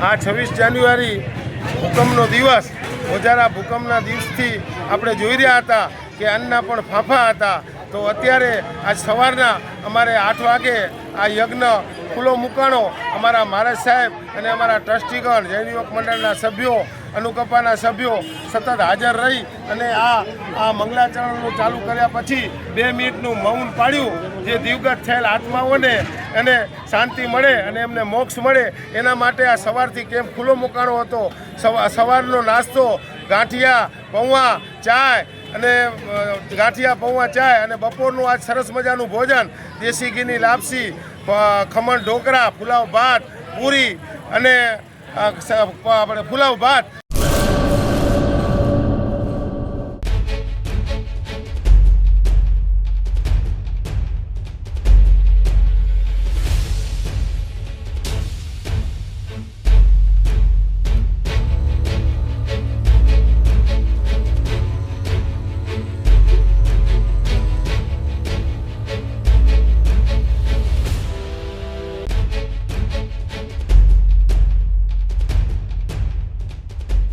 આ 26 જાન્યુઆરી ભૂકંપનો દિવસ, ઓજારા ભૂકંપના દિવસથી આપણે જોઈ રહ્યા હતા કે અન્નના પણ ફાંફા હતા. તો અત્યારે આજ સવારના અમારે 8 વાગે આ યજ્ઞ ખુલ્લો મૂકાણો. અમારા મહારાજ સાહેબ અને અમારા ટ્રસ્ટીગણ, જૈન યુવક મંડળના સભ્યો, અનુકંપાના સભ્યો સતત હાજર રહી અને આ મંગલાચરણનું ચાલુ કર્યા પછી 2 મિનિટનું મૌન પાડ્યું. જે દિવગત થયેલ આત્માઓને એને શાંતિ મળે અને એમને મોક્ષ મળે એના માટે આ સવારથી કેમ્પ ખુલ્લો મૂકાણો હતો. સવારનો નાસ્તો ગાંઠિયા, પૌવા, ચાય અને ગાંઠિયા, પૌવા, ચાય અને બપોરનું આજ સરસ મજાનું ભોજન, દેશી ઘીની લાપસી, ખમણ ઢોકળા, પુલાવ ભાત, પૂરી અને આપણે પુલાવ ભાત